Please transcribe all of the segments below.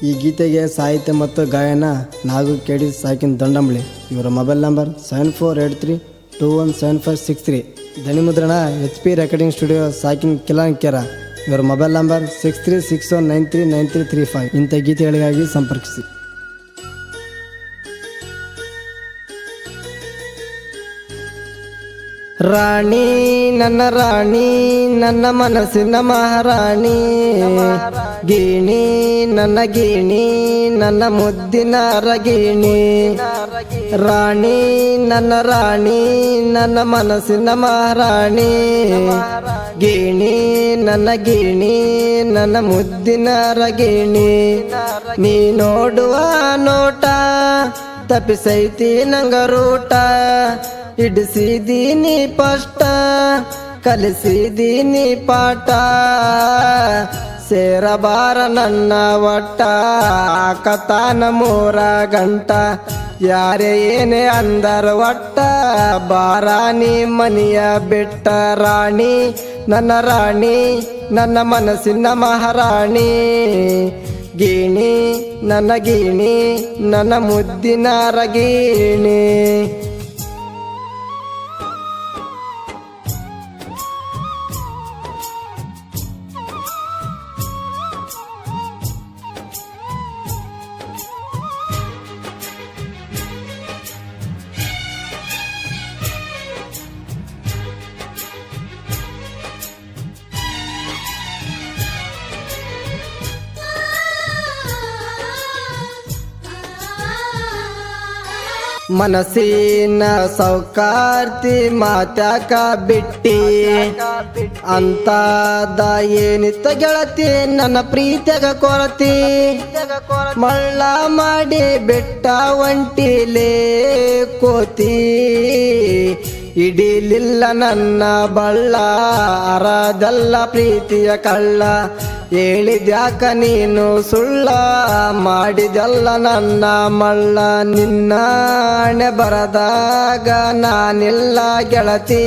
ಈ ಗೀತೆಗೆ ಸಾಹಿತ್ಯ ಮತ್ತು ಗಾಯನ ನಾಗು ಕೆಡಿ ಸಾಕಿನ್ ದಂಡಂಬಳಿ. ಇವರ ಮೊಬೈಲ್ ನಂಬರ್ 7483217563. ಧ್ವನಿಮುದ್ರಣ HP ರೆಕಾರ್ಡಿಂಗ್ ಸ್ಟುಡಿಯೋ ಸಾಕಿನ್ ಕಿಲಾಂಕೆರ. ಇವರ ಮೊಬೈಲ್ ನಂಬರ್ 6361939335. ಇಂಥ ಗೀತೆಗಳಿಗಾಗಿ ಸಂಪರ್ಕಿಸಿ. ರಾಣಿ ನನ್ನ ರಾಣಿ ನನ್ನ ಮನಸ್ಸಿನ ಮಹಾರಾಣಿ, ಗೀಣಿ ನನ್ನ ಗೀಣಿ ನನ್ನ ಮುದ್ದಿನ ರಗಿಣಿ. ರಾಣಿ ನನ್ನ ರಾಣಿ ನನ್ನ ಮನಸ್ಸಿನ ಮಹಾರಾಣಿ, ಗೀಣಿ ನನ್ನ ಗೀಣಿ ನನ್ನ ಮುದ್ದಿನ ರಗಿಣಿ. ನೀ ನೋಡುವ ನೋಟ ತಪ್ಪಿಸೈತಿ ನಂಗ ರೂಟ, ಹಿಡಿಸಿದೀನಿ ಪಷ್ಟ ಕಲಿಸಿದೀನಿ ಪಾಠ. ಸೇರಬಾರ ನನ್ನ ಒಟ್ಟ ಕತಾನ 3 ಗಂಟ. ಯಾರೇ ಏನೇ ಅಂದರ ಒಟ್ಟ ಬಾರ ನೀ ಮನಿಯ ಬಿಟ್ಟ. ರಾಣಿ ನನ್ನ ರಾಣಿ ನನ್ನ ಮನಸ್ಸಿನ ಮಹಾರಾಣಿ, ಗೀಣಿ ನನ್ನ ಗೀಣಿ ನನ್ನ ಮುದ್ದಿನ ರಗಿಣಿ. ಮನಸ್ಸಿನ ಸೌಕಾರ್ತಿ ಮಾತ್ಯಾಕ ಬಿಟ್ಟಿ, ಅಂತದ ಏನಿತ್ತ ಗೆಳತಿ ನನ್ನ ಪ್ರೀತಿಯಾಗ ಕೊರತಿ. ಮಳ್ಳ ಮಾಡಿ ಬೆಟ್ಟ ಒಂಟಿಲೇ ಕೋತಿ, ಹಿಡಿಲಿಲ್ಲ ನನ್ನ ಬಳ್ಳ ಅರದಲ್ಲ ಪ್ರೀತಿಯ ಕಳ್ಳ. ಹೇಳಿದ್ಯಾಕ ನೀನು ಸುಳ್ಳ ಮಾಡಿದಲ್ಲ ನನ್ನ ಮಳ್ಳ. ನಿನ್ನ ಹಣೆ ಬರದಾಗ ನಾನಿಲ್ಲ ಗೆಳತಿ,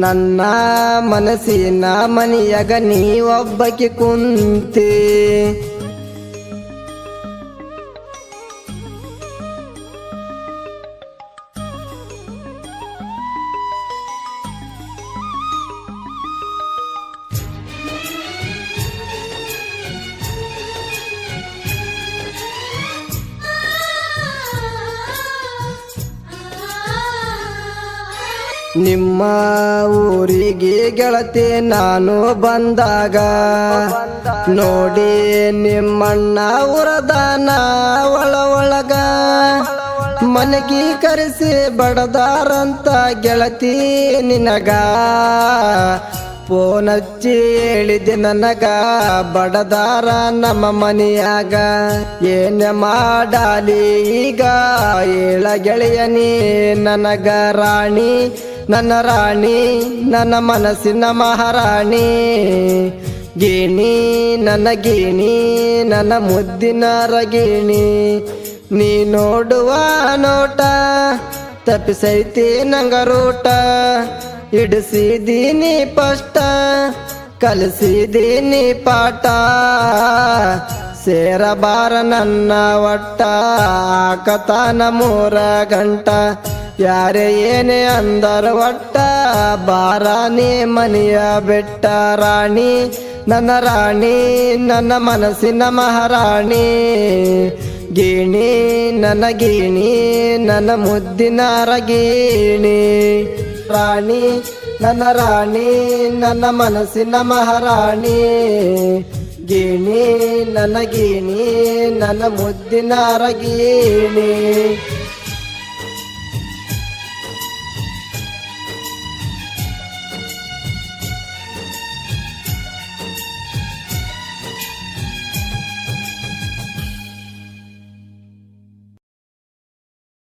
ನನ್ನ ಮನಸ್ಸಿನ ಮನಿಯಾಗ ನೀ ಒಬ್ಬಕಿ ಕುಂತಿ. ನಿಮ್ಮ ಊರಿಗೆ ಗೆಳತಿ ನಾನು ಬಂದಾಗ, ನೋಡಿ ನಿಮ್ಮಣ್ಣ ಉರದಾನ ಒಳಗ. ಮನೆಗೆ ಕರೆಸಿ ಬಡದಾರಂತ ಗೆಳತಿ ನಿನಗ, ಫೋನ್ ಹಚ್ಚಿ ಹೇಳಿದೆ ನನಗ ಬಡದಾರ ನಮ್ಮ ಮನೆಯಾಗ. ಏನ ಮಾಡಲಿ ಈಗ ಹೇಳ ಗೆಳೆಯ ನೀ ನನಗ. ರಾಣಿ ನನ್ನ ರಾಣಿ ನನ್ನ ಮನಸ್ಸಿನ ಮಹಾರಾಣಿ, ಗೀಣಿ ನನ್ನ ಗೀಣಿ ನನ್ನ ಮುದ್ದಿನ ರಗಿಣಿ. ನೀ ನೋಡುವ ನೋಟ ತಪ್ಪಿಸೈತಿ ನಂಗ ರೂಟ, ಹಿಡಿಸಿದೀನಿ ಪಷ್ಟ ಕಲಿಸಿದೀನಿ ಪಾಠ. ಸೇರಬಾರ ನನ್ನ ಒಟ್ಟ ಕತಾನ 3 ಗಂಟ. ಯಾರೇ ಏನೇ ಅಂದರ ಒಟ್ಟ ಬಾರ ನೀ ಮನಿಯ ಬೆಟ್ಟ. ರಾಣಿ ನನ್ನ ರಾಣಿ ನನ್ನ ಮನಸ್ಸಿನ ಮಹಾರಾಣಿ, ಗೀಣಿ ನನ್ನ ಗೀಣಿ ನನ್ನ ಮುದ್ದಿನ ರಗಿಣಿ. ರಾಣಿ ನನ್ನ ರಾಣಿ ನನ್ನ ಮನಸ್ಸಿನ ಮಹಾರಾಣಿ, ಗೀಣಿ ನನ್ನ ಗೀಣಿ ನನ್ನ ಮುದ್ದಿನ ರಗಿಣಿ.